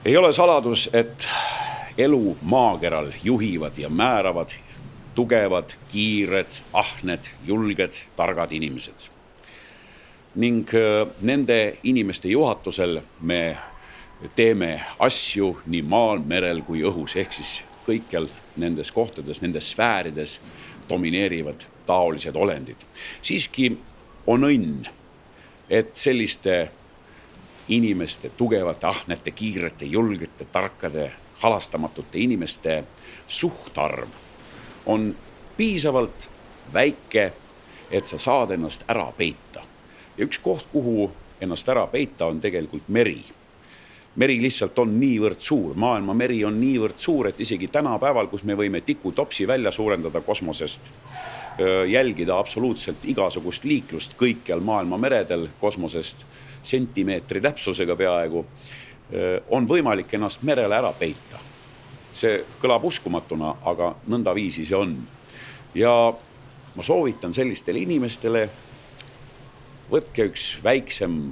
Ei ole saladus, et elu maakeral juhivad ja määravad tugevad, kiired, ahned, julged, targad inimesed. Ning nende inimeste juhatusel me teeme asju nii maal, merel kui õhus, ehk siis kõikjal nendes kohtades, nendes sfäärides domineerivad taolised olendid. Siiski on õnn, et selliste inimeste, tugevate, ahnete, kiirete, julgete, tarkade, halastamatute inimeste suhtarv on piisavalt väike, et sa saad ennast ära peita. Ja üks koht, kuhu ennast ära peita, on tegelikult meri. Meri lihtsalt on niivõrd suur, maailma meri on niivõrd suur, et isegi tänapäeval, kus me võime tikutopsi välja suurendada kosmosest, jälgida absoluutselt igasugust liiklust kõikjal maailma meredel kosmosest sentimeetri täpsusega peaaegu, on võimalik ennast merele ära peita. See kõlab uskumatuna, aga nõnda viisi see on. Ja ma soovitan sellistele inimestele, võtke üks väiksem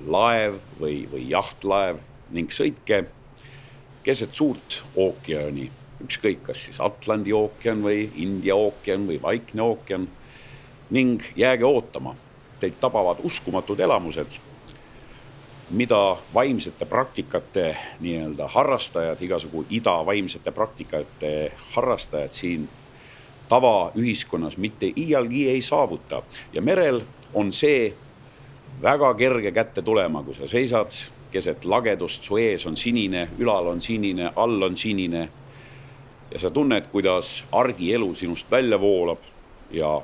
laev või jahtlaev ning sõitke keset suurt ookeani, ükskõik kas siis Atlandi ookean või India ookean või Vaikne ookean, ning jääge ootama. Teid tabavad uskumatud elamused, mida vaimsete praktikate nii-öelda harrastajad, igasugu ida vaimsete praktikate harrastajad siin tavaühiskonnas mitte iialgi ei saavuta. Ja merel on see väga kerge kätte tulema, kui sa seisad keset lagedust, su ees on sinine, ülal on sinine, all on sinine ja sa tunned, kuidas argielu sinust välja voolab ja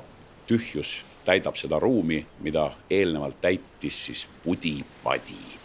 tühjus täidab seda ruumi, mida eelnevalt täitis siis pudi-padi.